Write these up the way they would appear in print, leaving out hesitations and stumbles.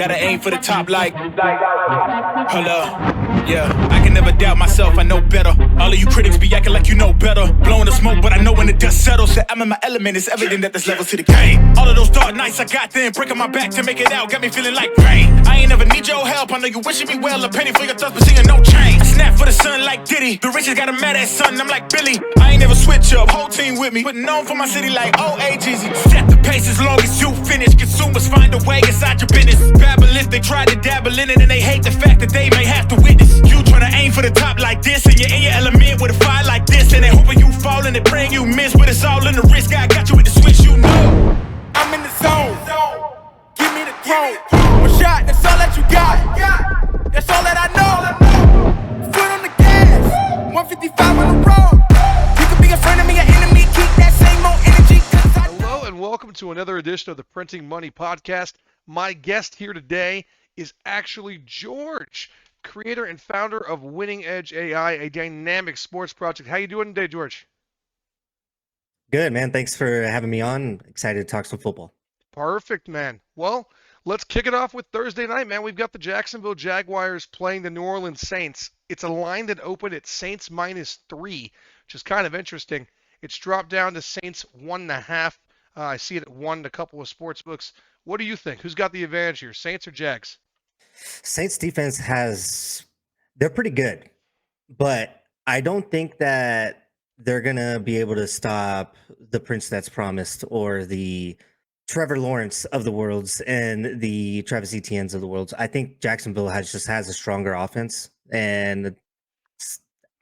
Gotta aim for the top like, hold up. Yeah, I can never doubt myself, I know better. All of you critics be acting like you know better. Blowing the smoke, but I know when the dust settles that I'm in my element, it's evident that there's levels to the game. All of those dark nights I got then, breaking my back to make it out, got me feeling like rain. I ain't never need your help, I know you wishing me well. A penny for your thoughts, but seeing no change. I snap for the sun like Diddy, the riches got a mad ass son, I'm like Billy. I ain't never switch up, whole team with me. Putting on for my city like OAGZ. Set the pace as long as you finish. Consumers find a way inside your business. Babble if they try to dabble in it and they hate the fact that they may have to witness. You try to aim for the top like this and you're in your element with a fire like this. And they hoping you fall and they praying you miss. But it's all in the risk, I got you with the switch, you know. I'm in the zone, give me the throne. One shot, that's all that you got. That's all that I know. Foot on the gas, 155 on the road. You could be a friend of me, an enemy. Keep that same old energy. Hello and welcome to another edition of the Printing Money Podcast. My guest here today is actually George, creator and founder of Winning Edge AI, a dynamic sports project. How you doing today, George? Good, man. Thanks for having me on. Excited to talk some football. Perfect, man. Well, let's kick it off with Thursday night, man. We've got the Jacksonville Jaguars playing the New Orleans Saints. It's a line that opened at Saints -3, which is kind of interesting. It's dropped down to Saints 1.5. I see it at 1 in a couple of sports books. What do you think? Who's got the advantage here, Saints or Jags? Saints defense they're pretty good, but I don't think that they're going to be able to stop the Prince That's Promised or the Trevor Lawrence of the worlds and the Travis Etienne's of the worlds. I think Jacksonville has a stronger offense, and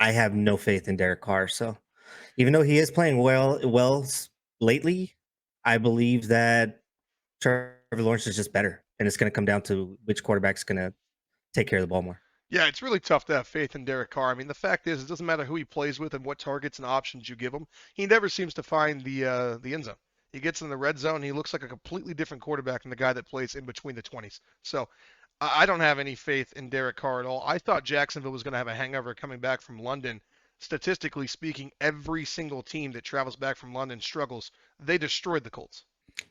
I have no faith in Derek Carr. So even though he is playing well lately, I believe that Trevor Lawrence is just better, and it's going to come down to which quarterback's going to take care of the ball more. Yeah, it's really tough to have faith in Derek Carr. I mean, the fact is, it doesn't matter who he plays with and what targets and options you give him. He never seems to find the end zone. He gets in the red zone. He looks like a completely different quarterback than the guy that plays in between the 20s. So I don't have any faith in Derek Carr at all. I thought Jacksonville was going to have a hangover coming back from London. Statistically speaking, every single team that travels back from London struggles. They destroyed the Colts.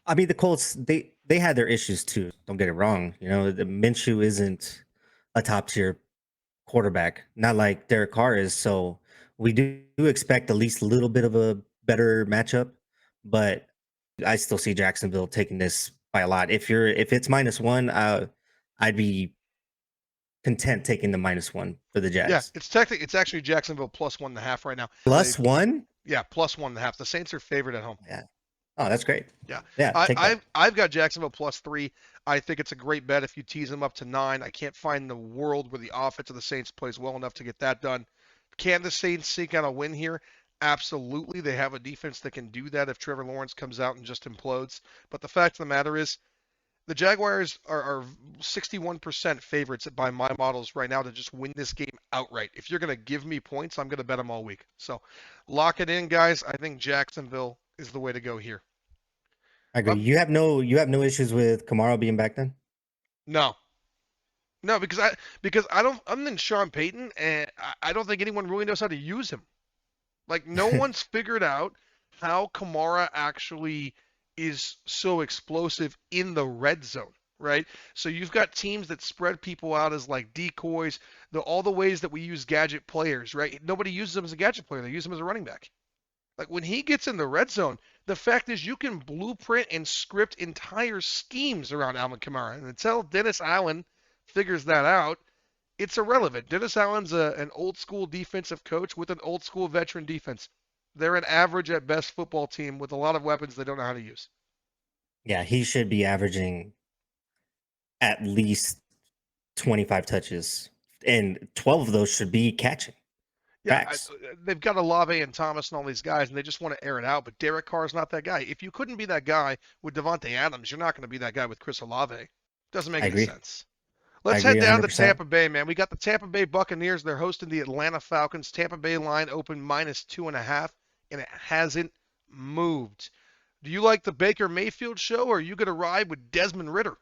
I mean, the Colts, they had their issues too. Don't get it wrong. You know, the Minshew isn't a top tier quarterback, not like Derek Carr is. So we do expect at least a little bit of a better matchup, but I still see Jacksonville taking this by a lot. If it's -1, I'd be content taking the -1 for the Jags. Yeah, it's actually Jacksonville +1.5 right now. +1? Yeah, +1.5. The Saints are favored at home. Yeah. Oh, that's great. Yeah. Yeah. I've got Jacksonville +3. I think it's a great bet if you tease them up to 9. I can't find the world where the offense of the Saints plays well enough to get that done. Can the Saints seek out a win here? Absolutely. They have a defense that can do that if Trevor Lawrence comes out and just implodes. But the fact of the matter is, the Jaguars are 61% favorites by my models right now to just win this game outright. If you're going to give me points, I'm going to bet them all week. So lock it in, guys. I think Jacksonville is the way to go here. I agree. You have no issues with Kamara being back then? No, because I'm in Sean Payton, and I don't think anyone really knows how to use him. Like, no one's figured out how Kamara actually is so explosive in the red zone, right? So you've got teams that spread people out as like decoys, all the ways that we use gadget players, right? Nobody uses them as a gadget player. They use them as a running back. Like, when he gets in the red zone, the fact is you can blueprint and script entire schemes around Alvin Kamara. And until Dennis Allen figures that out, it's irrelevant. Dennis Allen's an old school defensive coach with an old school veteran defense. They're an average at best football team with a lot of weapons they don't know how to use. Yeah, he should be averaging at least 25 touches, and 12 of those should be catching. Yeah, they've got Olave and Thomas and all these guys, and they just want to air it out. But Derek Carr's not that guy. If you couldn't be that guy with Devontae Adams, you're not going to be that guy with Chris Olave. Doesn't make any sense. Let's head down to Tampa Bay, man. We got the Tampa Bay Buccaneers. They're hosting the Atlanta Falcons. Tampa Bay line open -2.5, and it hasn't moved. Do you like the Baker Mayfield show, or are you going to ride with Desmond Ridder?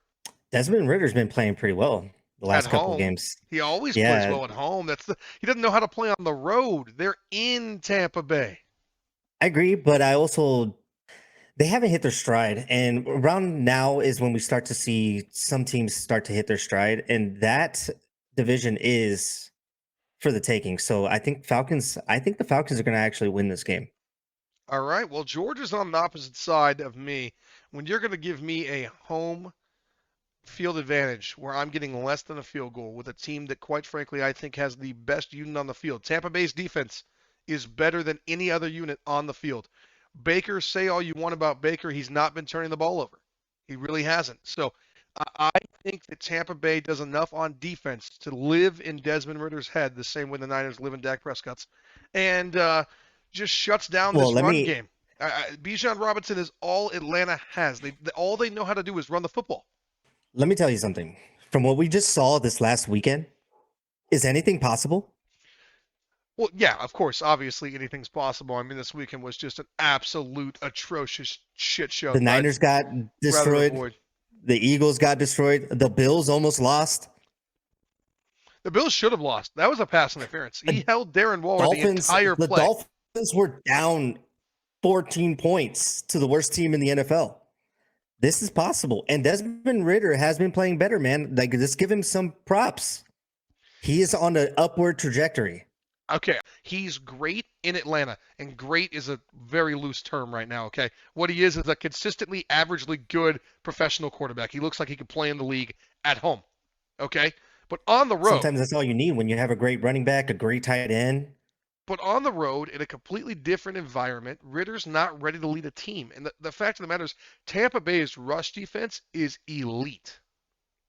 Desmond Ridder's been playing pretty well the last couple of games. He always plays well at home. He doesn't know how to play on the road. They're in Tampa Bay. I agree, but I also They haven't hit their stride, and around now is when we start to see some teams start to hit their stride, and that division is for the taking. So I think the Falcons are going to actually win this game. All right. Well, Georgia's on the opposite side of me. When you're going to give me a home field advantage where I'm getting less than a field goal with a team that, quite frankly, I think has the best unit on the field. Tampa Bay's defense is better than any other unit on the field. Baker, say all you want about Baker, he's not been turning the ball over. He really hasn't. So I think that Tampa Bay does enough on defense to live in Desmond Ritter's head the same way the Niners live in Dak Prescott's, and just shuts down this run game. Bijan Robinson is all Atlanta has. All they know how to do is run the football. Let me tell you something. From what we just saw this last weekend, is anything possible? Well, yeah, of course. Obviously, anything's possible. I mean, this weekend was just an absolute atrocious shit show. The Niners got destroyed. The Eagles got destroyed. The Bills almost lost. The Bills should have lost. That was a pass interference. He held Darren Waller the entire play. The Dolphins were down 14 points to the worst team in the NFL. This is possible. And Desmond Ridder has been playing better, man. Like, just give him some props. He is on an upward trajectory. Okay, he's great in Atlanta, and great is a very loose term right now, okay? What he is a consistently averagely good professional quarterback. He looks like he could play in the league at home, okay? But on the road... Sometimes that's all you need when you have a great running back, a great tight end. But on the road, in a completely different environment, Ritter's not ready to lead a team. And the fact of the matter is, Tampa Bay's rush defense is elite.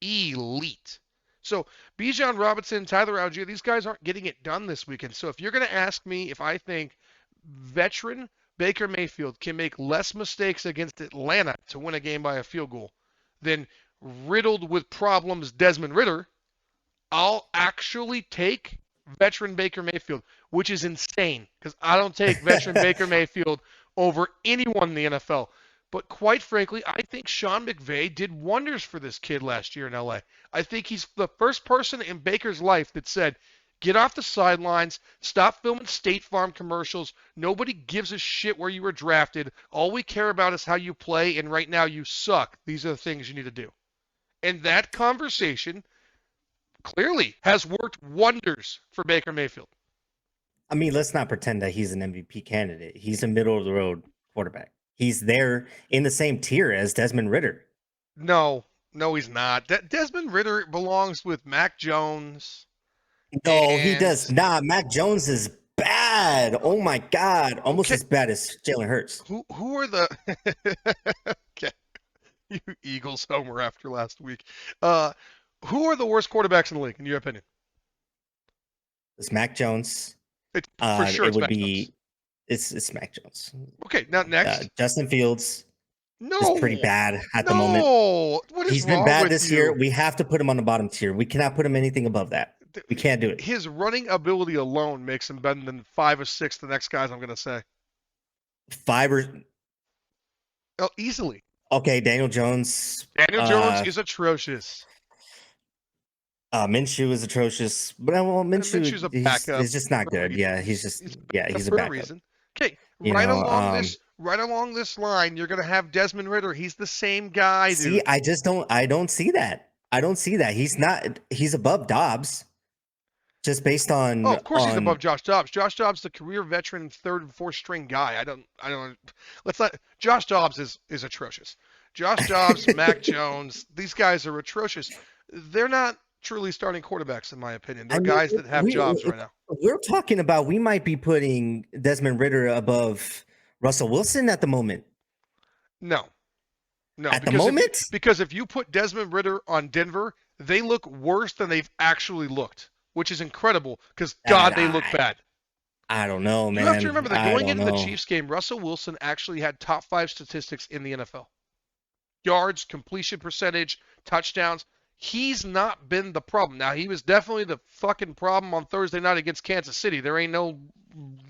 Elite. So Bijan Robinson, Tyler Algier, these guys aren't getting it done this weekend. So if you're going to ask me if I think veteran Baker Mayfield can make less mistakes against Atlanta to win a game by a field goal than riddled with problems Desmond Ridder, I'll actually take veteran Baker Mayfield, which is insane because I don't take veteran Baker Mayfield over anyone in the NFL. But quite frankly, I think Sean McVay did wonders for this kid last year in LA. I think he's the first person in Baker's life that said, get off the sidelines, stop filming State Farm commercials. Nobody gives a shit where you were drafted. All we care about is how you play, and right now you suck. These are the things you need to do. And that conversation clearly has worked wonders for Baker Mayfield. I mean, let's not pretend that he's an MVP candidate. He's a middle-of-the-road quarterback. He's there in the same tier as Desmond Ridder. No, he's not. Desmond Ridder belongs with Mac Jones. No, he does not. Mac Jones is bad. Oh my God, almost as bad as Jalen Hurts. Who are the? Okay, you Eagles homer after last week. Who are the worst quarterbacks in the league, in your opinion? It's Mac Jones. For sure, it would Mac be. Jones. It's Mac Jones. Okay, now next. Justin Fields. No, is pretty bad at the moment. What is He's been wrong bad with this you? year. We have to put him on the bottom tier. We cannot put him anything above that. We can't do it. His running ability alone makes him better than 5 or 6 the next guys I'm going to say. 5 or... Oh, easily. Okay, Daniel Jones. Daniel Jones is atrocious. Minshew is atrocious. But Minshew's a backup. He's just not good. Yeah, he's a backup. Reason. Okay, right along this line, you're going to have Desmond Ridder. He's the same guy, dude. See, I don't see that. I don't see that. He's above Dobbs. Just based on... Oh, of course he's above Josh Dobbs. Josh Dobbs, the career veteran, 3rd and 4th string guy. Josh Dobbs is atrocious. Josh Dobbs, Mac Jones, these guys are atrocious. They're not truly starting quarterbacks, in my opinion. They're guys that have jobs right now. We're talking about we might be putting Desmond Ridder above Russell Wilson at the moment. No. At the moment? Because if you put Desmond Ridder on Denver, they look worse than they've actually looked, which is incredible because, God, they look bad. I don't know, man. You have to remember that going into the Chiefs game, Russell Wilson actually had top 5 statistics in the NFL. Yards, completion percentage, touchdowns. He's not been the problem. Now, he was definitely the fucking problem on Thursday night against Kansas City. There ain't no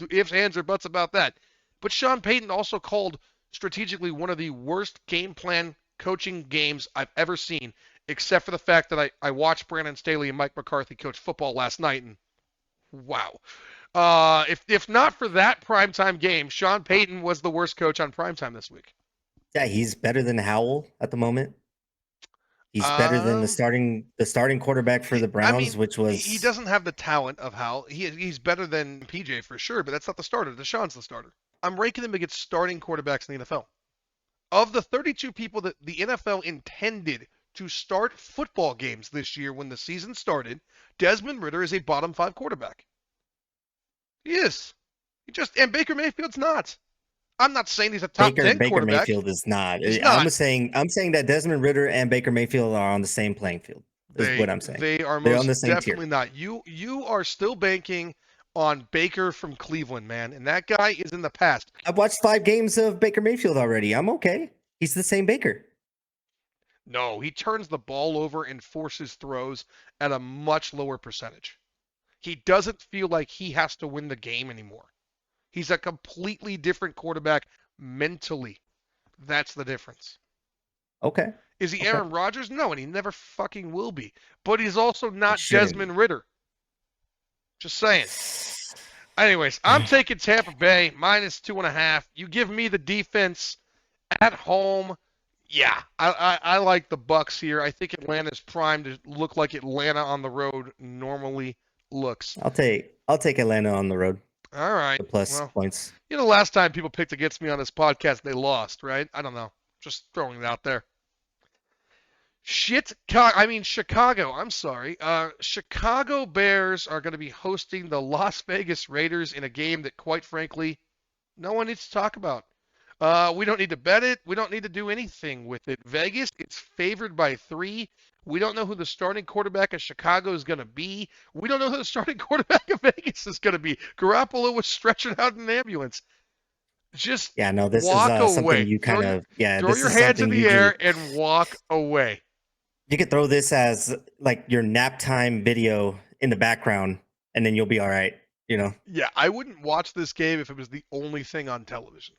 ifs, ands, or buts about that. But Sean Payton also called strategically one of the worst game plan coaching games I've ever seen, except for the fact that I watched Brandon Staley and Mike McCarthy coach football last night, and wow. If not for that primetime game, Sean Payton was the worst coach on primetime this week. Yeah, he's better than Howell at the moment. He's better than the Um, starting quarterback for the I Browns, mean, which he was doesn't have the talent of Howell. He's better than PJ for sure, but that's not the starter. Deshaun's the starter. I'm ranking him against starting quarterbacks in the NFL. Of the 32 people that the NFL intended to start football games this year when the season started, Desmond Ridder is a bottom 5 quarterback. He is. And Baker Mayfield's not. I'm not saying he's a top 10 Baker quarterback. Mayfield is not. He's not. I'm saying that Desmond Ritter and Baker Mayfield are on the same playing field. Is what I'm saying. They are They're on the most same tier. definitely not. You are still banking on Baker from Cleveland, man, and that guy is in the past. I've watched 5 games of Baker Mayfield already. I'm okay. He's the same Baker. No, he turns the ball over and forces throws at a much lower percentage. He doesn't feel like he has to win the game anymore. He's a completely different quarterback mentally. That's the difference. Okay. Is he Okay. Aaron Rodgers? No, and he never fucking will be. But he's also not shouldn't. Desmond Ridder. Just saying. Anyways, I'm taking Tampa Bay minus 2.5. You give me the defense at home. Yeah, I like the Bucks here. I think Atlanta's primed to look like Atlanta on the road normally looks. I'll take Atlanta on the road. All right. The plus Well, points. you know, last time people picked against me on this podcast, they lost, right? I don't know. Just throwing it out there. Chicago. I'm sorry. Chicago Bears are going to be hosting the Las Vegas Raiders in a game that, quite frankly, no one needs to talk about. We don't need to bet it. We don't need to do anything with it. Vegas, it's favored by 3. We don't know who the starting quarterback of Chicago is going to be. We don't know who the starting quarterback of Vegas is going to be. Garoppolo was stretching out in an ambulance. Just Yeah, no, this walk is away. something you kind of throw your hands in the air and walk away. You could throw this as like your nap time video in the background, and then you'll be all right. You know. Yeah, I wouldn't watch this game if it was the only thing on television.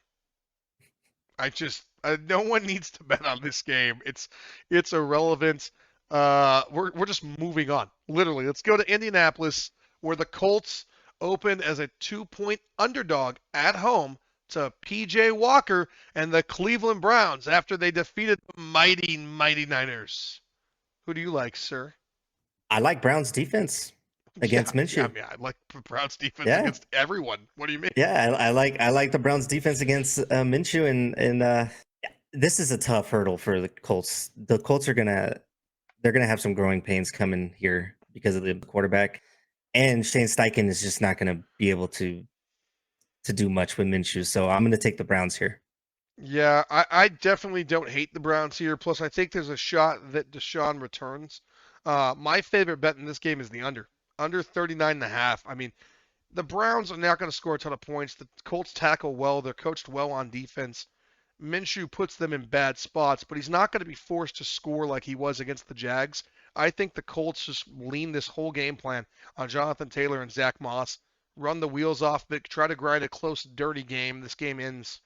No one needs to bet on this game. It's irrelevant. We're just moving on. Literally, let's go to Indianapolis, where the Colts opened as a 2-point underdog at home to PJ Walker and the Cleveland Browns after they defeated the mighty Niners. Who do you like, sir? I like Browns defense against Minshew. I mean, I like Browns defense against everyone. What do you mean? Yeah, I like the Browns defense against Minshew, and this is a tough hurdle for the Colts. The Colts are gonna have some growing pains coming here because of the quarterback, and Shane Steichen is just not gonna be able to do much with Minshew. So I'm gonna take the Browns here. Yeah, I definitely don't hate the Browns here. Plus, I think there's a shot that Deshaun returns. My favorite bet in this game is the under 39.5. I mean, the Browns are not going to score a ton of points. The Colts tackle well. They're coached well on defense. Minshew puts them in bad spots, but he's not going to be forced to score like he was against the Jags. I think the Colts just lean this whole game plan on Jonathan Taylor and Zach Moss, run the wheels off Vic, try to grind a close, dirty game. This game ends,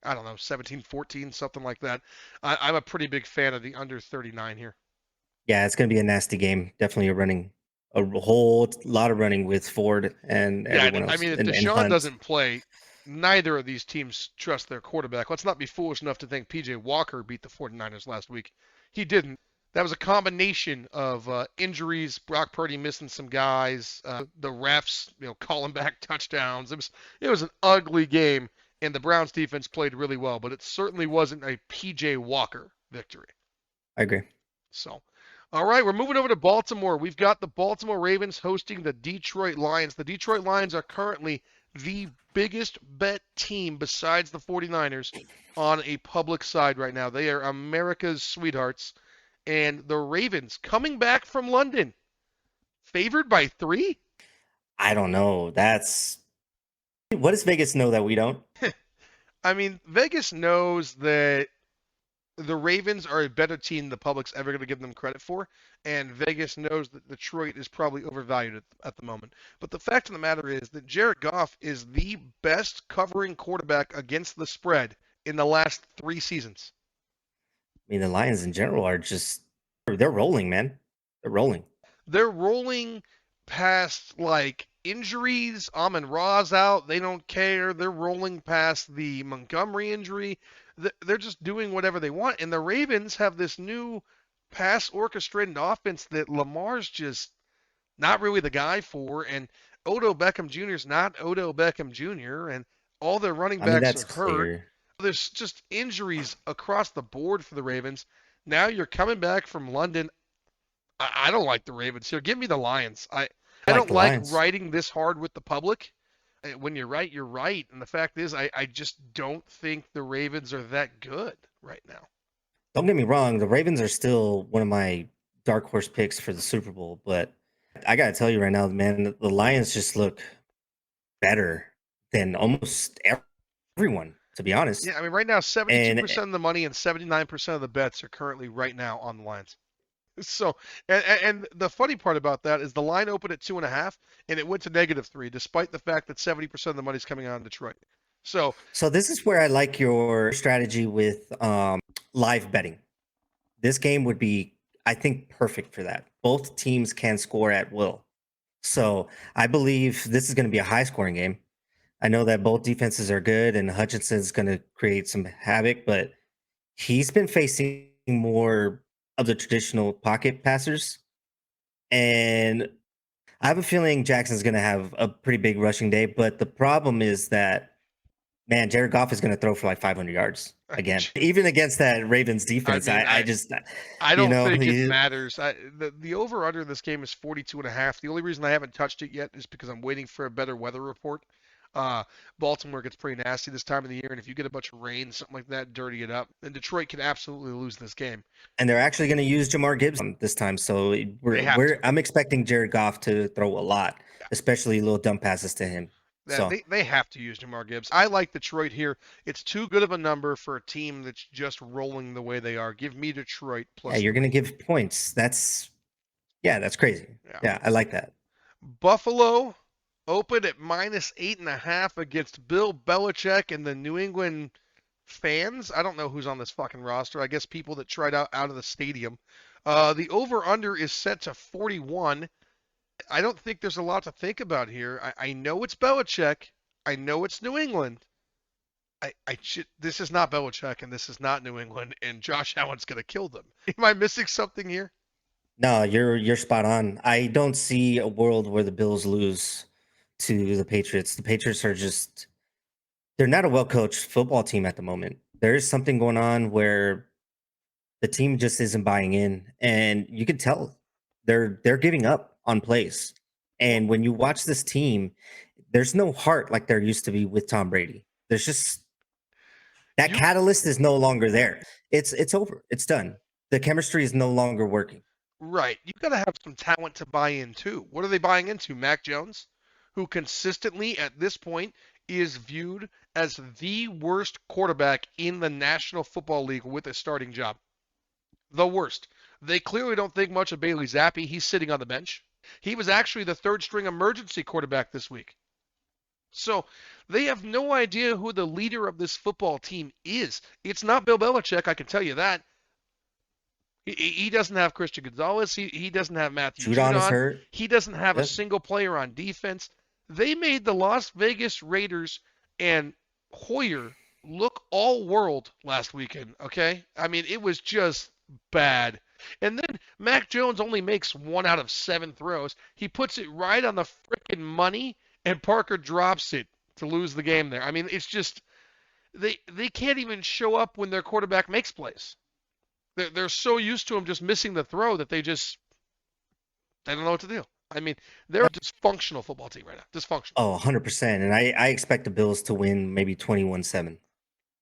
I don't know, 17-14, something like that. I'm a pretty big fan of the under 39 here. Yeah, it's going to be a nasty game. Definitely a whole lot of running with Ford and everyone else. I mean, if Deshaun doesn't play, neither of these teams trust their quarterback. Let's not be foolish enough to think PJ Walker beat the 49ers last week. He didn't. That was a combination of injuries, Brock Purdy missing some guys, the refs, calling back touchdowns. It was an ugly game, and the Browns defense played really well, but it certainly wasn't a PJ Walker victory. I agree. So, all right, we're moving over to Baltimore. We've got the Baltimore Ravens hosting the Detroit Lions. The Detroit Lions are currently the biggest bet team besides the 49ers on a public side right now. They are America's sweethearts. And the Ravens coming back from London, favored by 3? I don't know. What does Vegas know that we don't? I mean, Vegas knows that the Ravens are a better team than the public's ever going to give them credit for, and Vegas knows that Detroit is probably overvalued at the moment. But the fact of the matter is that Jared Goff is the best covering quarterback against the spread in the last 3 seasons. I mean, the Lions in general are they're rolling, man. They're rolling. They're rolling past, like, injuries. Amon-Ra's out. They don't care. They're rolling past the Montgomery injury. they're just doing whatever they want. And the Ravens have this new pass orchestrated offense that Lamar's just not really the guy for. And Odell Beckham Jr. is not Odell Beckham Jr. And all their running I mean, backs that's are hurt. clear. There's just injuries across the board for the Ravens. Now you're coming back from London. I don't like the Ravens here. Give me the Lions. I don't the like Lions. writing this hard with the public. When you're right, you're right. And the fact is, I just don't think the Ravens are that good right now. Don't get me wrong, the Ravens are still one of my dark horse picks for the Super Bowl, but I gotta tell you right now, man, the Lions just look better than almost everyone, to be honest. Yeah, I mean, right now, 72% of the money and 79% of the bets are currently right now on the Lions. So, and the funny part about that is the line opened at 2.5 and it went to -3, despite the fact that 70% of the money's coming out of Detroit. So this is where I like your strategy with live betting. This game would be, I think, perfect for that. Both teams can score at will. So I believe this is going to be a high scoring game. I know that both defenses are good and Hutchinson's going to create some havoc, but he's been facing more of the traditional pocket passers. And I have a feeling Jackson's going to have a pretty big rushing day. But the problem is that, man, Jared Goff is going to throw for like 500 yards again, even against that Ravens defense. I don't think it matters. The over under in this game is 42.5. The only reason I haven't touched it yet is because I'm waiting for a better weather report. Baltimore gets pretty nasty this time of the year, and if you get a bunch of rain, something like that, dirty it up, then Detroit can absolutely lose this game. And they're actually going to use Jamar Gibbs this time, so I'm expecting Jared Goff to throw a lot, especially little dump passes to him. So they have to use Jamar Gibbs. I like Detroit here. It's too good of a number for a team that's just rolling the way they are. Give me Detroit plus. Yeah, you're going to give points. That's crazy. Yeah, I like that. Buffalo opened at -8.5 against Bill Belichick and the New England fans. I don't know who's on this fucking roster. I guess people that tried out of the stadium. The over-under is set to 41. I don't think there's a lot to think about here. I know it's Belichick. I know it's New England. This is not Belichick and this is not New England, and Josh Allen's going to kill them. Am I missing something here? No, you're spot on. I don't see a world where the Bills lose to the Patriots. The Patriots are they're not a well-coached football team at the moment. There is something going on where the team just isn't buying in, and you can tell they're giving up on plays. And when you watch this team, there's no heart like there used to be with Tom Brady. There's just that catalyst is no longer there. It's over. It's done. The chemistry is no longer working. Right. You got to have some talent to buy into. What are they buying into? Mac Jones, who consistently at this point is viewed as the worst quarterback in the National Football League with a starting job. The worst. They clearly don't think much of Bailey Zappi. He's sitting on the bench. He was actually the third-string emergency quarterback this week. So they have no idea who the leader of this football team is. It's not Bill Belichick, I can tell you that. He doesn't have Christian Gonzalez. He doesn't have Matthew Judon is hurt. He doesn't have a single player on defense. They made the Las Vegas Raiders and Hoyer look all world last weekend, okay? I mean, it was just bad. And then Mac Jones only makes 1 out of 7 throws. He puts it right on the freaking money, and Parker drops it to lose the game there. I mean, it's just they can't even show up when their quarterback makes plays. They're so used to him just missing the throw that they don't know what to do. I mean, they're a dysfunctional football team right now. Dysfunctional. Oh, 100%. And I expect the Bills to win maybe 21-7.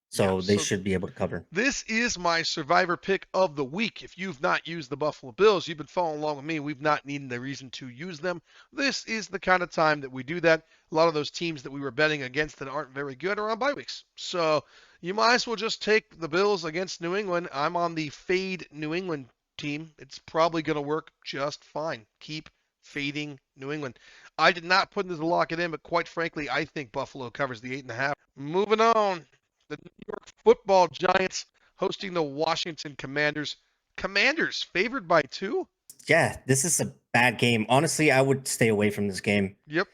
So they should be able to cover. This is my survivor pick of the week. If you've not used the Buffalo Bills, you've been following along with me. We've not needed a reason to use them. This is the kind of time that we do that. A lot of those teams that we were betting against that aren't very good are on bye weeks. So you might as well just take the Bills against New England. I'm on the fade New England team. It's probably going to work just fine. Keep fading New England. I did not put this to lock it in, but quite frankly, I think Buffalo covers the 8.5. Moving on. The New York Football Giants hosting the Washington Commanders. Commanders favored by 2? Yeah, this is a bad game. Honestly, I would stay away from this game. Yep.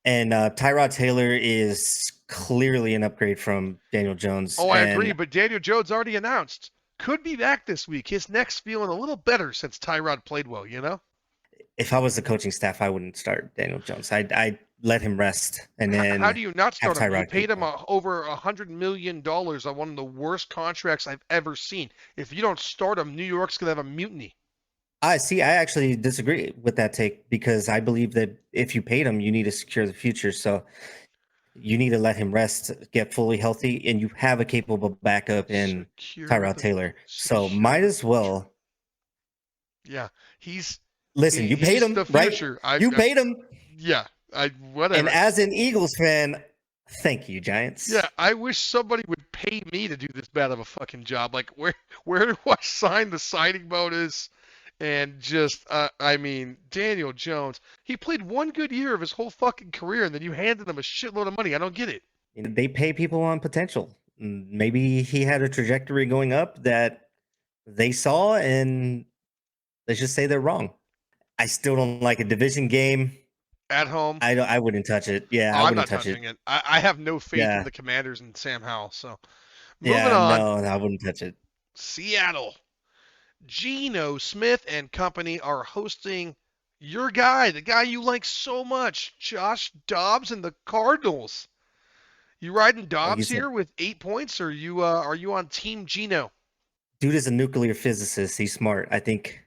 And Tyrod Taylor is clearly an upgrade from Daniel Jones. Oh, I agree, And but Daniel Jones already announced could be back this week. His neck's feeling a little better since Tyrod played well, you know? if I was the coaching staff, I wouldn't start Daniel Jones. I'd let him rest and How then do you not have start him? You Tyrod paid keep him going. over $100 million on one of the worst contracts I've ever seen. If you don't start him, New York's going to have a mutiny. I see. I actually disagree with that take because I believe that if you paid him, you need to secure the future. So you need to let him rest, get fully healthy, and you have a capable backup in Secure Tyrod the Taylor. So secure might the as well Yeah, he's listen. You paid he's him, the right? future. You paid him, Yeah, and whatever. as an Eagles fan, thank you, Giants. Yeah, I wish somebody would pay me to do this bad of a fucking job. Like, where do I sign the signing bonus? And just, I mean, Daniel Jones, he played one good year of his whole fucking career, and then you handed him a shitload of money. I don't get it. They pay people on potential. Maybe he had a trajectory going up that they saw, and let's just say they're wrong. I still don't like a division game. At home, I wouldn't touch it. Yeah, I I'm wouldn't not touch it. touching it. I have no faith in Yeah. the Commanders and Sam Howell. So, moving Yeah, on, no, I wouldn't touch it. Seattle. Geno Smith and company are hosting your guy, the guy you like so much, Josh Dobbs and the Cardinals. You riding Like you Dobbs said, here with 8 points, or are you on Team Geno? dude is a nuclear physicist. He's smart. I think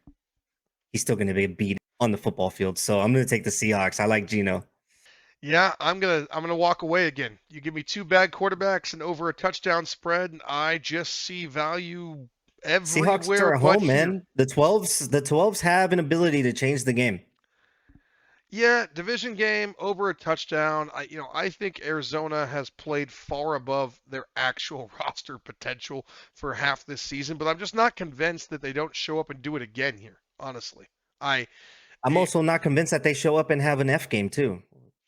he's still going to be beat on the football field. So I'm going to take the Seahawks. I like Geno. Yeah, I'm gonna walk away again. You give me two bad quarterbacks and over a touchdown spread, and I just see value Seahawks everywhere are at but home, here. man. The 12s have an ability to change the game. Yeah, division game over a touchdown. I think Arizona has played far above their actual roster potential for half this season, but I'm just not convinced that they don't show up and do it again here. Honestly, I I'm eh, also not convinced that they show up and have an F game too.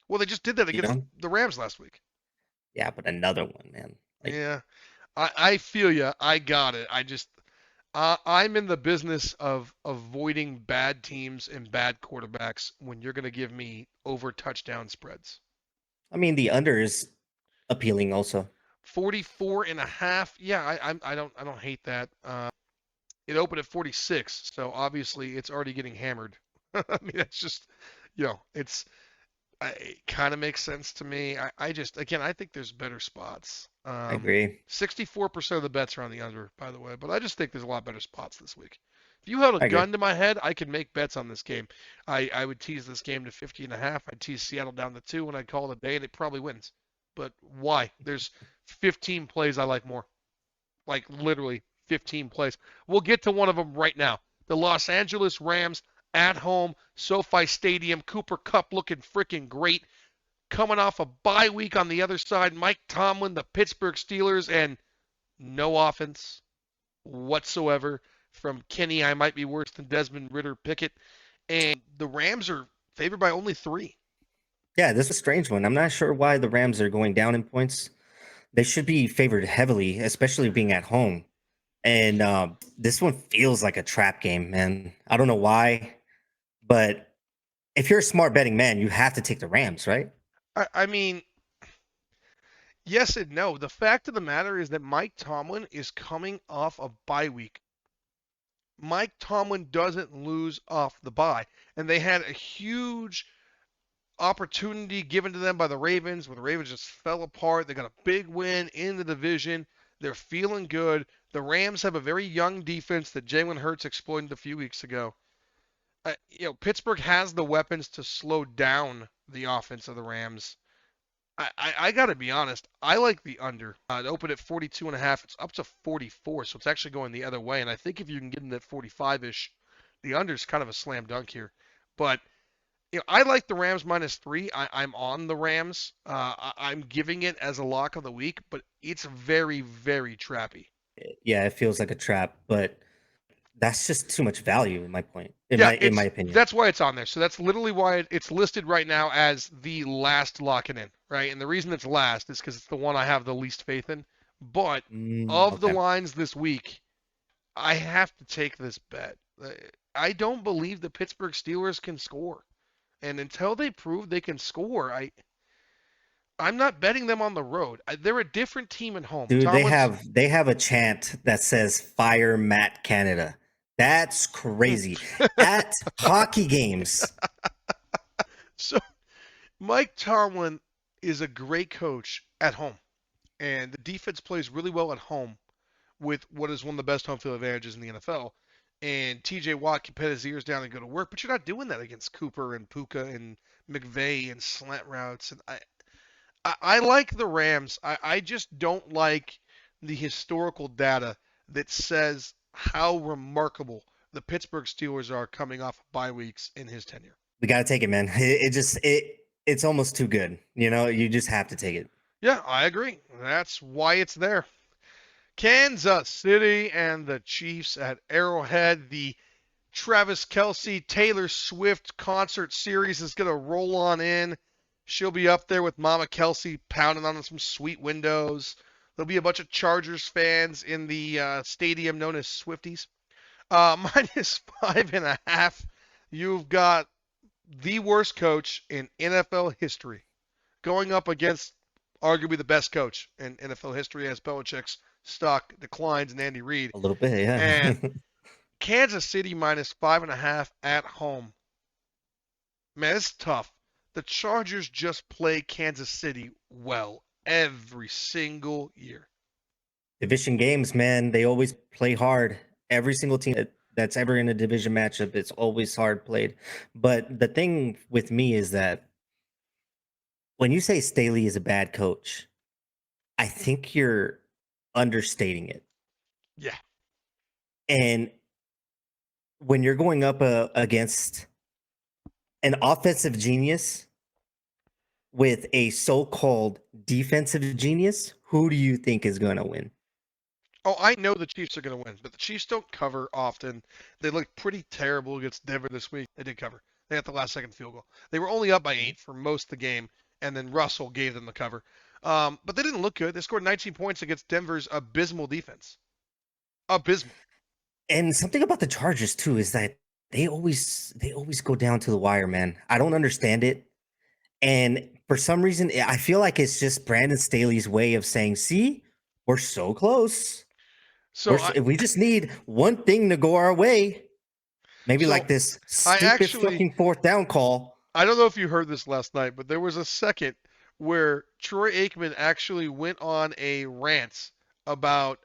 well, they just did that You against know? the Rams last week. Yeah, but another one, man. Like, Yeah, I feel you. I got it. I'm in the business of avoiding bad teams and bad quarterbacks when you're going to give me over touchdown spreads. I mean, the under is appealing also. 44.5. Yeah, I don't hate that. It opened at 46, so obviously it's already getting hammered. I mean, that's just, it kind of makes sense to me. I just, again, I think there's better spots. I agree. 64% of the bets are on the under, by the way, but I just think there's a lot better spots this week. If you held a I agree. gun to my head, I could make bets on this game. I would tease this game to 50.5. I'd tease Seattle down to 2, and I'd call it a day, and it probably wins. But why? There's 15 plays I like more. Like literally 15 plays. We'll get to one of them right now. The Los Angeles Rams at home, SoFi Stadium. Cooper Kupp looking freaking great. Coming off a bye week on the other side, Mike Tomlin, the Pittsburgh Steelers, and no offense whatsoever from Kenny. I might be worse than Desmond Ritter Pickett. And the Rams are favored by only 3. Yeah, this is a strange one. I'm not sure why the Rams are going down in points. They should be favored heavily, especially being at home. And this one feels like a trap game, man. I don't know why, but if you're a smart betting man, you have to take the Rams, right? I mean, yes and no. The fact of the matter is that Mike Tomlin is coming off a bye week. Mike Tomlin doesn't lose off the bye. And they had a huge opportunity given to them by the Ravens where the Ravens just fell apart. They got a big win in the division. They're feeling good. The Rams have a very young defense that Jalen Hurts exploited a few weeks ago. Pittsburgh has the weapons to slow down the offense of the Rams. I got to be honest. I like the under. It opened at 42.5. It's up to 44, so it's actually going the other way. And I think if you can get in that 45-ish, the under is kind of a slam dunk here. But I like the Rams -3. I'm on the Rams. I'm giving it as a lock of the week, but it's very, very trappy. Yeah, it feels like a trap, but that's just too much value in my point. In Yeah, my opinion. that's why it's on there. So that's literally why it's listed right now as the last locking in, right? And the reason it's last is because it's the one I have the least faith in. But of the Okay. lines this week, I have to take this bet. I don't believe the Pittsburgh Steelers can score. And until they prove they can score, I'm not betting them on the road. They're a different team at home. Dude, Tomlin's, they have a chant that says "Fire Matt Canada." That's crazy. At hockey games. so Mike Tomlin is a great coach at home, and the defense plays really well at home with what is one of the best home field advantages in the NFL. And TJ Watt can pet his ears down and go to work, but you're not doing that against Cooper and Puka and McVay and slant routes. And I like the Rams. I just don't like the historical data that says how remarkable the Pittsburgh Steelers are coming off bye weeks in his tenure. We got to take it, man. It's almost too good. You just have to take it. Yeah, I agree. That's why it's there. Kansas City and the Chiefs at Arrowhead. The Travis Kelce, Taylor Swift concert series is going to roll on in. She'll be up there with Mama Kelce pounding on some sweet windows. There'll be a bunch of Chargers fans in the stadium known as Swifties. -5.5. You've got the worst coach in NFL history going up against arguably the best coach in NFL history as Belichick's stock declines and Andy Reid. A little bit, yeah. And Kansas City -5.5 at home. Man, it's tough. The Chargers just play Kansas City well every single year. Division games, man, they always play hard. Every single team that's ever in a division matchup, it's always hard played. But the thing with me is that when you say Staley is a bad coach, I think you're understating it. Yeah. And when you're going up against an offensive genius with a so-called defensive genius, who do you think is going to win? Oh, I know the Chiefs are going to win, but the Chiefs don't cover often. They looked pretty terrible against Denver this week. They did cover. They got the last second field goal. They were only up by 8 for most of the game, and then Russell gave them the cover. But they didn't look good. They scored 19 points against Denver's abysmal defense. Abysmal. And something about the Chargers too is that they always go down to the wire, man. I don't understand it. And for some reason, I feel like it's just Brandon Staley's way of saying, "See, we're so close. So We just need one thing to go our way. Maybe So like this stupid fucking fourth down call." I don't know if you heard this last night, but there was a second where Troy Aikman actually went on a rant about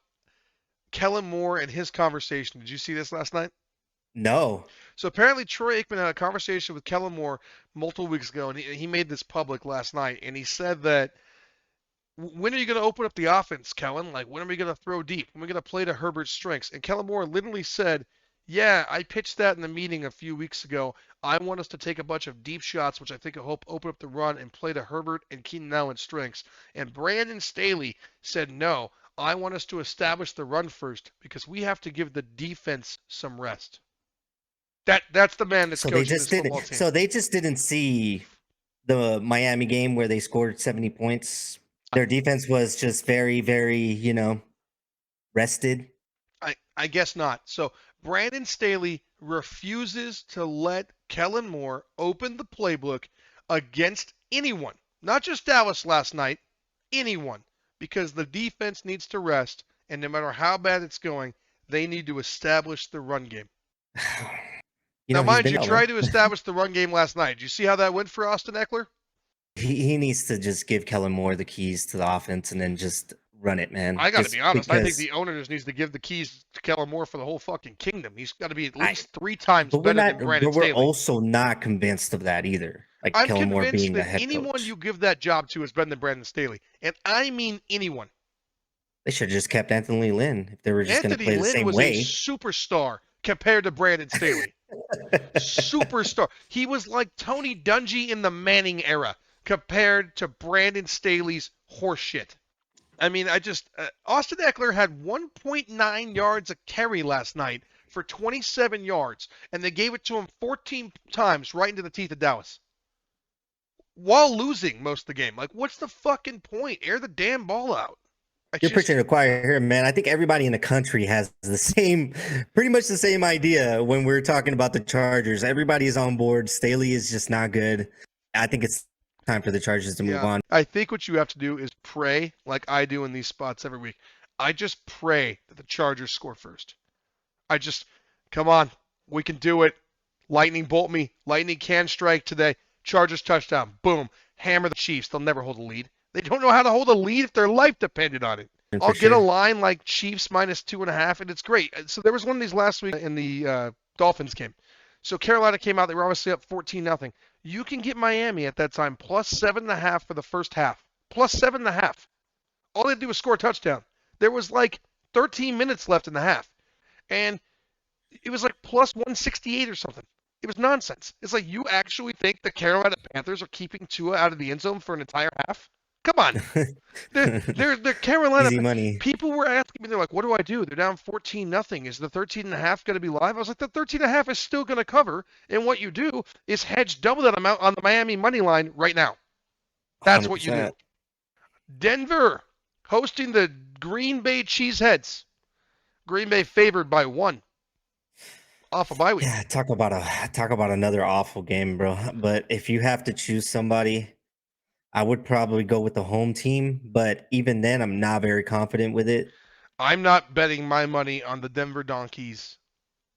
Kellen Moore and his conversation. Did you see this last night? No. So apparently Troy Aikman had a conversation with Kellen Moore multiple weeks ago, and he made this public last night, and he said that, when are you going to open up the offense, Kellen? Like, when are we going to throw deep? When are we going to play to Herbert's strengths? And Kellen Moore literally said, yeah, I pitched that in the meeting a few weeks ago. I want us to take a bunch of deep shots, which I think will help open up the run and play to Herbert and Keenan Allen's strengths. And Brandon Staley said, no, I want us to establish the run first because we have to give the defense some rest. That's the man that's So coaching they just this football didn't. team. So they just didn't see the Miami game where they scored 70 points. Their defense was just very, very, rested. I guess not. So Brandon Staley refuses to let Kellen Moore open the playbook against anyone, not just Dallas last night, anyone, because the defense needs to rest, and no matter how bad it's going, they need to establish the run game. Now, mind you, tried to establish the run game last night. Did you see how that went for Austin Eckler? He needs to just give Kellen Moore the keys to the offense and then just run it, man. I got to Just be honest. I think because- the owner just needs to give the keys to Kellen Moore for the whole fucking kingdom. He's got to be at least 3 times But we're better not. than Brandon But we're Staley. also not convinced of that either. Like I'm Kellen Moore convinced being the that head anyone coach. you give that job to is better than Brandon Staley. And I mean anyone. They should have just kept Anthony Lynn if they were just going to Anthony play the Lynn same was way. a superstar compared to Brandon Staley. Superstar. He was like Tony Dungy in the Manning era compared to Brandon Staley's horseshit. I mean, Austin Eckler had 1.9 yards a carry last night for 27 yards, and they gave it to him 14 times right into the teeth of Dallas while losing most of the game. Like, what's the fucking point? Air the damn ball out. You're preaching to the choir here, man. I think everybody in the country has pretty much the same idea when we're talking about the Chargers. Everybody is on board. Staley is just not good. I think it's time for the Chargers to move on. I think what you have to do is pray, like I do in these spots every week. I just pray that the Chargers score first. Come on, we can do it. Lightning bolt me. Lightning can strike today. Chargers touchdown. Boom. Hammer the Chiefs. They'll never hold a lead. They don't know how to hold a lead if their life depended on it. I'll get a line like Chiefs -2.5, and it's great. So there was one of these last week in the Dolphins game. So Carolina came out. They were obviously up 14-0. You can get Miami at that time +7.5 for the first half. +7.5. All they had to do was score a touchdown. There was like 13 minutes left in the half. And it was like +168 or something. It was nonsense. It's like, you actually think the Carolina Panthers are keeping Tua out of the end zone for an entire half? Come on. They're Carolina. Easy money. People were asking me, they're like, what do I do? They're down 14-0. Is the 13.5 going to be live? I was like, the 13.5 is still going to cover. And what you do is hedge double that amount on the Miami money line right now. That's 100%. What you do. Denver hosting the Green Bay Cheeseheads. Green Bay favored by 1. Off a bye week. Yeah, talk about another awful game, bro. But if you have to choose somebody, I would probably go with the home team. But even then, I'm not very confident with it. I'm not betting my money on the Denver Donkeys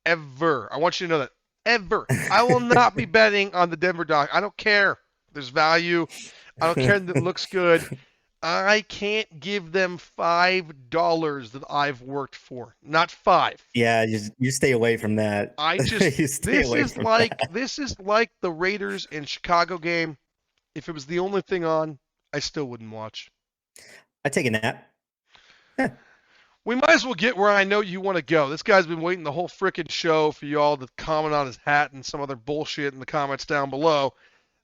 ever. I want you to know that. Ever. I will not be betting on the Denver Donkeys. I don't care. There's value. I don't care that it looks good. I can't give them $5 that I've worked for. Not 5. Yeah, you stay away from that. This is like the Raiders and Chicago game. If it was the only thing on, I still wouldn't watch. I'd take a nap. Yeah. We might as well get where I know you want to go. This guy's been waiting the whole frickin' show for you all to comment on his hat and some other bullshit in the comments down below.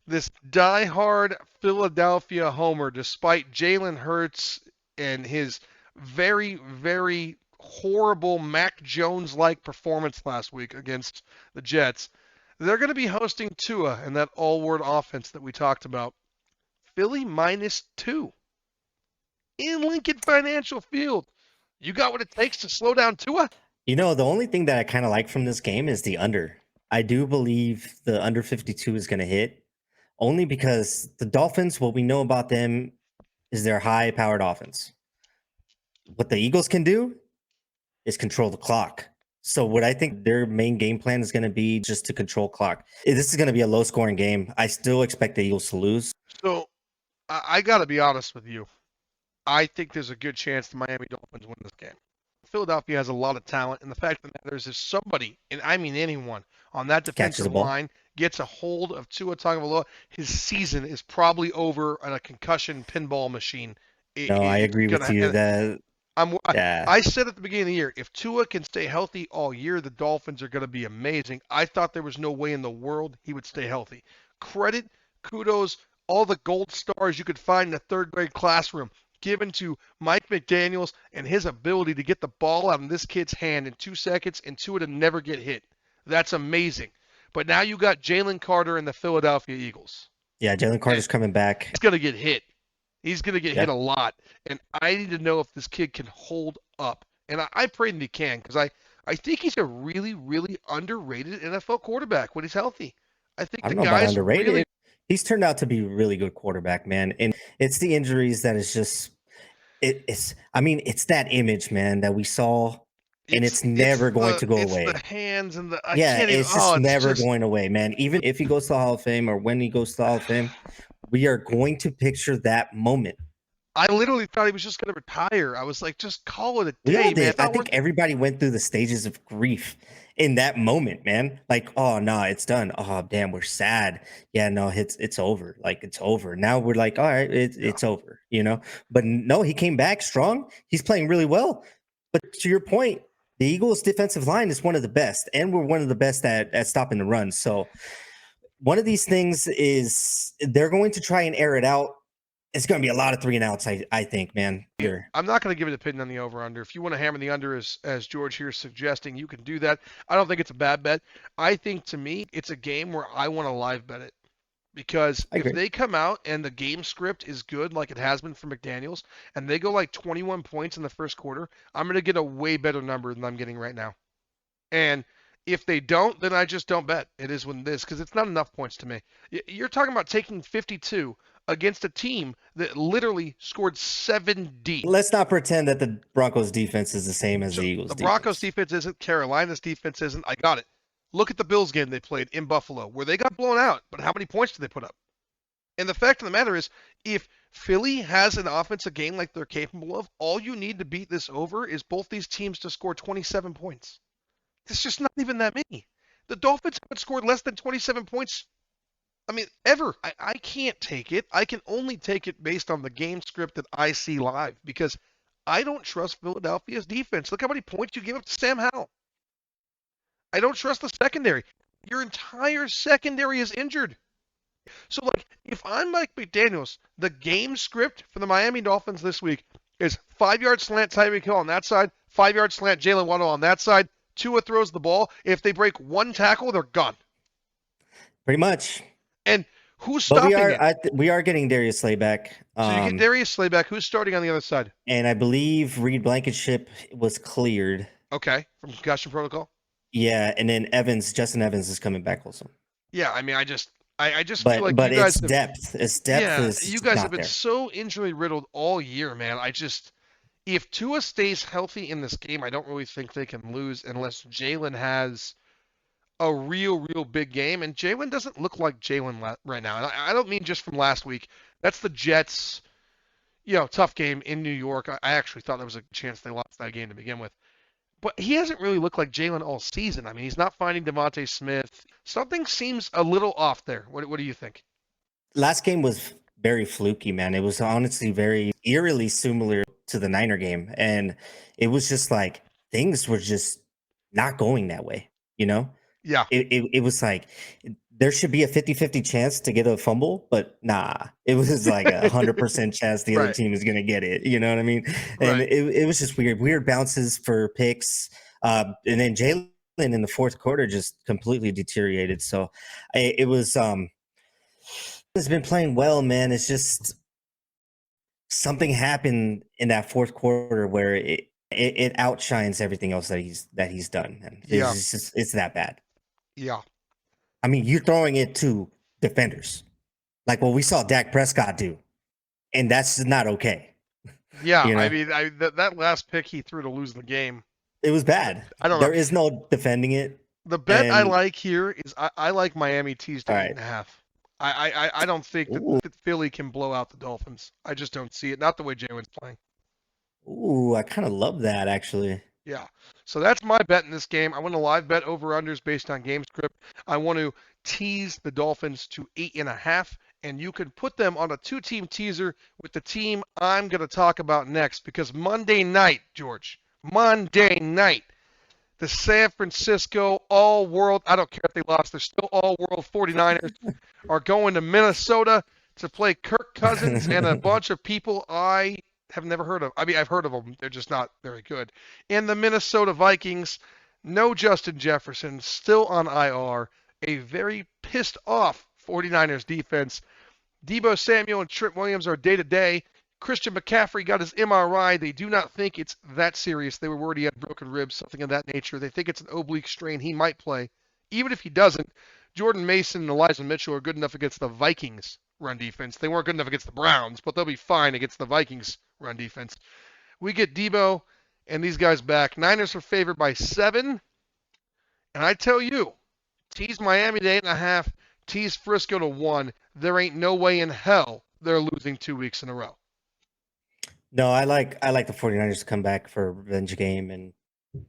This diehard Philadelphia homer, despite Jalen Hurts and his very, very horrible Mac Jones-like performance last week against the Jets, they're going to be hosting Tua and that all-word offense that we talked about. Philly -2 in Lincoln Financial Field. You got what it takes to slow down Tua? You know, the only thing that I kind of like from this game is the under. I do believe the under 52 is going to hit. Only because the Dolphins, what we know about them is their high-powered offense. What the Eagles can do is control the clock. So what I think their main game plan is going to be just to control clock. This is going to be a low-scoring game. I still expect the Eagles to lose. So I got to be honest with you. I think there's a good chance the Miami Dolphins win this game. Philadelphia has a lot of talent, and the fact of the matter is somebody, and I mean anyone, on that defensive line gets a hold of Tua Tagovailoa, his season is probably over on a concussion pinball machine. I agree with you. I said at the beginning of the year, if Tua can stay healthy all year, the Dolphins are going to be amazing. I thought there was no way in the world he would stay healthy. Credit, kudos, all the gold stars you could find in a third-grade classroom given to Mike McDaniels and his ability to get the ball out of this kid's hand in 2 seconds and Tua to never get hit. That's amazing. But now you got Jalen Carter and the Philadelphia Eagles. Yeah, Jalen Carter's coming back. He's going to get hit. He's going to get hit a lot. And I need to know if this kid can hold up. And I pray that he can, because I think he's a really, really underrated NFL quarterback when he's healthy. I think the guy's underrated. Really... He's turned out to be a really good quarterback, man. And it's the injuries that is just it's that image, man, that we saw. And it's never going to go away. It's the hands and the it's just never going away, man. Even if he goes to the Hall of Fame or when he goes to the Hall of Fame, we are going to picture that moment. I literally thought he was just going to retire. I was like, just call it a day, man. I think everybody went through the stages of grief in that moment, man. Like, oh no, it's done. Oh damn, we're sad. Yeah, no, it's over. Like it's over. Now we're like, all right, it's over, you know. But no, he came back strong. He's playing really well. But to your point, the Eagles' defensive line is one of the best, and we're one of the best at stopping the run. So one of these things is they're going to try and air it out. It's going to be a lot of 3-and-outs, I think, man. Here. I'm not going to give an opinion on the over-under. If you want to hammer the under, as George here is suggesting, you can do that. I don't think it's a bad bet. I think, to me, it's a game where I want to live bet it. Because if they come out and the game script is good, like it has been for McDaniels, and they go like 21 points in the first quarter, I'm going to get a way better number than I'm getting right now. And if they don't, then I just don't bet. It is what it is, because it's not enough points to me. You're talking about taking 52 against a team that literally scored 70. Let's not pretend that the Broncos defense is the same as So the Eagles the Broncos defense. defense isn't, Carolina's defense isn't. I got it. Look at the Bills game they played in Buffalo, where they got blown out, but how many points did they put up? And the fact of the matter is, if Philly has an offensive game like they're capable of, all you need to beat this over is both these teams to score 27 points. It's just not even that many. The Dolphins haven't scored less than 27 points, I mean, ever. I can't take it. I can only take it based on the game script that I see live because I don't trust Philadelphia's defense. Look how many points you give up to Sam Howell. I don't trust the secondary. Your entire secondary is injured. So, like, if I'm Mike McDaniels, the game script for the Miami Dolphins this week is 5-yard slant Tyreek Hill on that side, 5-yard slant Jalen Waddle on that side. Tua throws the ball. If they break one tackle, they're gone. Pretty much. And who's But stopping it? we are getting Darius Slay back. So you get Darius Slay back. Who's starting on the other side? And I believe Reed Blankenship was cleared. Okay, from concussion protocol. Yeah, and then Justin Evans is coming back also. Yeah, I mean, I just But feel like but you guys it's have, depth. It's depth. yeah, Is you guys not have been there. so injury riddled all year, man. If Tua stays healthy in this game, I don't really think they can lose unless Jalen has a real big game. And Jalen doesn't look like Jalen right now. And I don't mean just from last week. That's the Jets, tough game in New York. I actually thought there was a chance they lost that game to begin with. But he hasn't really looked like Jalen all season. I mean, he's not finding Devontae Smith. Something seems a little off there. What do you think? Last game was very fluky, man. It was honestly very eerily similar to the Niner game. And it was just like things were just not going that way, Yeah. It was like there should be a 50-50 chance to get a fumble, but nah. It was like 100% chance the other Right. team is going to get it. You know what I mean? And Right. it was just weird bounces for picks. And then Jalen in the fourth quarter just completely deteriorated. So it was has been playing well, man. It's just something happened in that fourth quarter where it outshines everything else that he's done. And Yeah. it's that bad. Yeah. I mean, you're throwing it to defenders, like what we saw Dak Prescott do, and that's not okay. Yeah. You know? I mean, that last pick he threw to lose the game. It was bad. I don't know. There is no defending it. The bet I And- like here is I like Miami teased to All 8.5. I don't think that Philly can blow out the Dolphins. I just don't see it. Not the way Jalen's playing. Ooh, I kind of love that actually. Yeah. So that's my bet in this game. I want to live bet over-unders based on game script. I want to tease the Dolphins to 8.5, and you can put them on a 2-team teaser with the team I'm going to talk about next because Monday night, George, Monday night, the San Francisco all-world, I don't care if they lost, they're still all-world 49ers, are going to Minnesota to play Kirk Cousins and a bunch of people I have never heard of. I mean, I've heard of them. They're just not very good. And the Minnesota Vikings, no Justin Jefferson, still on IR. A very pissed off 49ers defense. Deebo Samuel and Trent Williams are day-to-day. Christian McCaffrey got his MRI. They do not think it's that serious. They were worried he had broken ribs, something of that nature. They think it's an oblique strain. He might play. Even if he doesn't, Jordan Mason and Elijah Mitchell are good enough against the Vikings run defense. They weren't good enough against the Browns, but they'll be fine against the Vikings run defense. We get Deebo and these guys back. Niners are favored by 7. And I tell you, tease Miami to 8.5, tease Frisco to 1. There ain't no way in hell they're losing 2 weeks in a row. No, I like the 49ers to come back for a revenge game and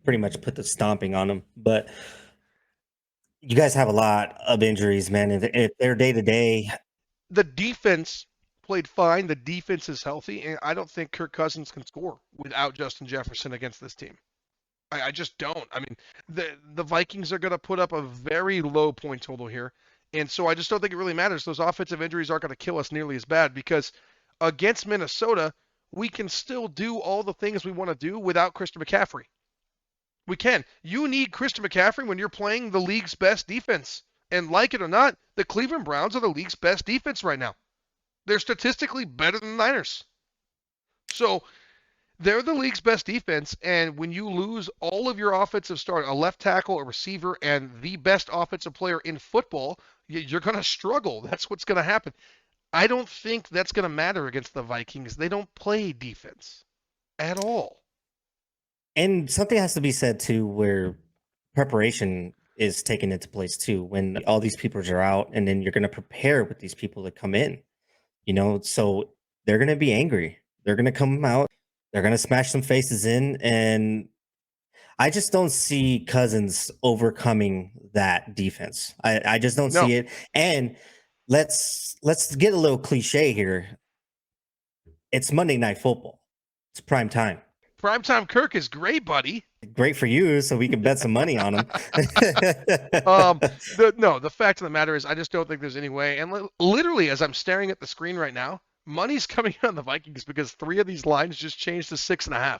pretty much put the stomping on them. But you guys have a lot of injuries, man. If they're day to day, The defense played fine. The defense is healthy, and I don't think Kirk Cousins can score without Justin Jefferson against this team. I just don't. I mean, the Vikings are going to put up a very low point total here, and so I just don't think it really matters. Those offensive injuries aren't going to kill us nearly as bad because against Minnesota, we can still do all the things we want to do without Christian McCaffrey. We can. You need Christian McCaffrey when you're playing the league's best defense. And like it or not, the Cleveland Browns are the league's best defense right now. They're statistically better than the Niners. So they're the league's best defense, and when you lose all of your offensive start, a left tackle, a receiver, and the best offensive player in football, you're going to struggle. That's what's going to happen. I don't think that's going to matter against the Vikings. They don't play defense at all. And something has to be said too, where preparation is taken into place too. When all these people are out, and then you're going to prepare with these people that come in, so they're going to be angry. They're going to come out. They're going to smash some faces in, and I just don't see Cousins overcoming that defense. I just don't No. see it. And let's get a little cliche here. It's Monday Night Football. It's prime time. Primetime Kirk is great, buddy. Great for you, so we can bet some money on him. The fact of the matter is, I just don't think there's any way. And literally, as I'm staring at the screen right now, money's coming on the Vikings because 3 of these lines just changed to 6.5.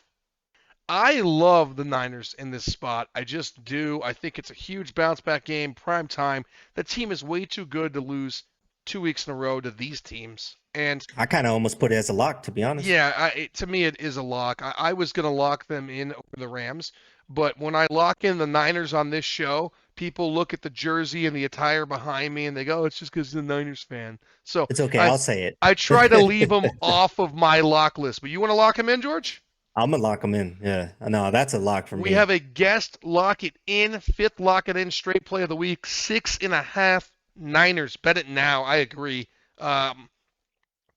I love the Niners in this spot. I just do. I think it's a huge bounce back game, prime time. The team is way too good to lose 2 weeks in a row to these teams. And I kind of almost put it as a lock, to be honest. yeah, to me it is a lock. I was going to lock them in over the Rams, but when I lock in the Niners on this show, people look at the jersey and the attire behind me and they go, "Oh, it's just because you're a Niners fan." So It's okay. I'll say it. I try to leave them off of my lock list. But you want to lock them in, George? I'm gonna lock them in. Yeah, no, that's a lock for me. We have a guest lock it in, 5th lock it in, straight play of the week, 6.5 Niners. Bet it now. I agree.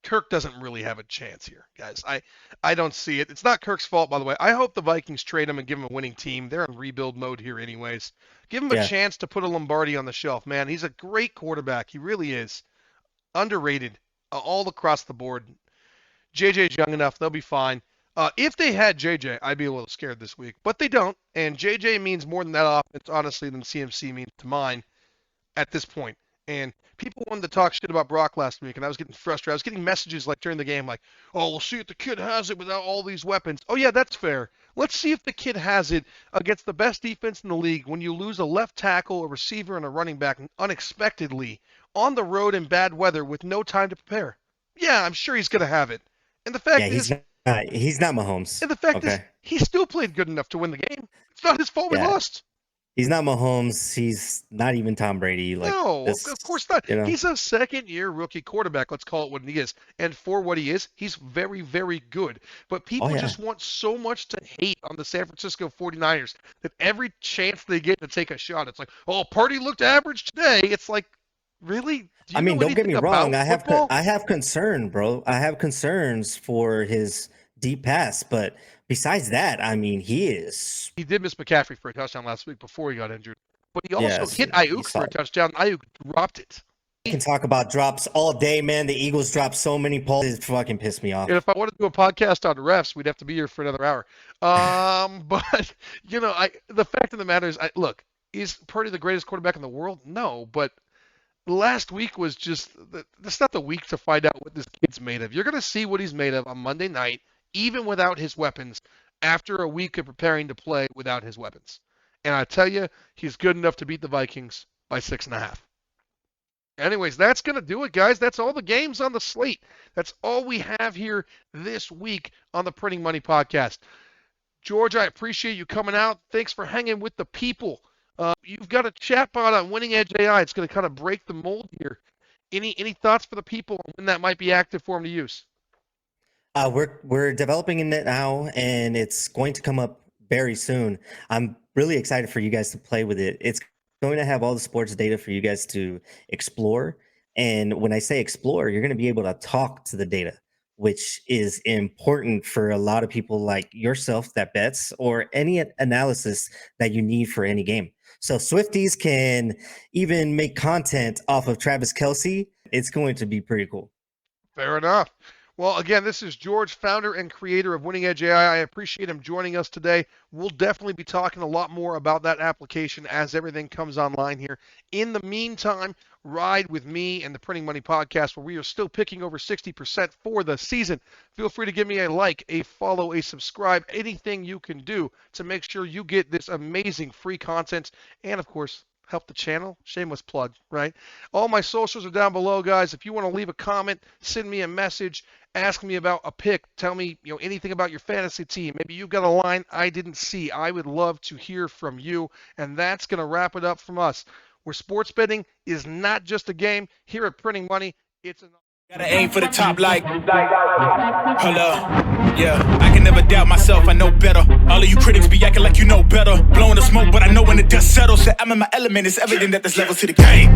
Kirk doesn't really have a chance here, guys. I don't see it. It's not Kirk's fault, by the way. I hope the Vikings trade him and give him a winning team. They're in rebuild mode here anyways. Give him a chance to put a Lombardi on the shelf, man. He's a great quarterback. He really is. Underrated all across the board. JJ's young enough. They'll be fine. If they had JJ, I'd be a little scared this week. But they don't. And JJ means more than that offense, honestly, than CMC means to mine at this point. And people wanted to talk shit about Brock last week, and I was getting frustrated. I was getting messages like during the game like, "Oh, we'll see if the kid has it without all these weapons." Oh, yeah, that's fair. Let's see if the kid has it against the best defense in the league when you lose a left tackle, a receiver, and a running back unexpectedly on the road in bad weather with no time to prepare. Yeah, I'm sure he's going to have it. And the fact is, he's not Mahomes. And the fact is, he still played good enough to win the game. It's not his fault we lost. He's not Mahomes. He's not even Tom Brady. No, of course not. He's a second-year rookie quarterback. Let's call it what he is. And for what he is, he's very, very good. But people just want so much to hate on the San Francisco 49ers that every chance they get to take a shot, it's like, "Oh, Purdy looked average today." It's like, really? Don't get me wrong. I have concern, bro. I have concerns for his deep pass, but besides that, I mean, he did miss McCaffrey for a touchdown last week before he got injured, but he also hit Ayuk for a touchdown. Ayuk dropped it. We can talk about drops all day, man. The Eagles dropped so many balls. It fucking pissed me off. And if I wanted to do a podcast on refs, we'd have to be here for another hour. But the fact of the matter is, look, is Purdy the greatest quarterback in the world? No, but last week was just that's not the week to find out what this kid's made of. You're going to see what he's made of on Monday night, even without his weapons, after a week of preparing to play without his weapons. And I tell you, he's good enough to beat the Vikings by 6.5. Anyways, that's going to do it, guys. That's all the games on the slate. That's all we have here this week on the Printing Money Podcast. George, I appreciate you coming out. Thanks for hanging with the people. You've got a chatbot on Winning Edge AI. It's going to kind of break the mold here. Any thoughts for the people on when that might be active for them to use? We're developing it now, and it's going to come up very soon. I'm really excited for you guys to play with it. It's going to have all the sports data for you guys to explore. And when I say explore, you're going to be able to talk to the data, which is important for a lot of people like yourself that bets or any analysis that you need for any game. So Swifties can even make content off of Travis Kelce. It's going to be pretty cool. Fair enough. Well, again, this is George, founder and creator of Winning Edge AI. I appreciate him joining us today. We'll definitely be talking a lot more about that application as everything comes online here. In the meantime, ride with me and the Printing Money Podcast, where we are still picking over 60% for the season. Feel free to give me a like, a follow, a subscribe, anything you can do to make sure you get this amazing free content. And, of course, help the channel. Shameless plug, right? All my socials are down below, guys. If you want to leave a comment, send me a message, ask me about a pick, tell me anything about your fantasy team. Maybe you've got a line I didn't see. I would love to hear from you. And that's going to wrap it up from us. Where sports betting is not just a game. Here at Printing Money, it's an Gotta aim for the top like, hold up, yeah. I can never doubt myself, I know better. All of you critics be acting like you know better. Blowing the smoke, but I know when the dust settles that I'm in my element. It's evident that there's levels to the game.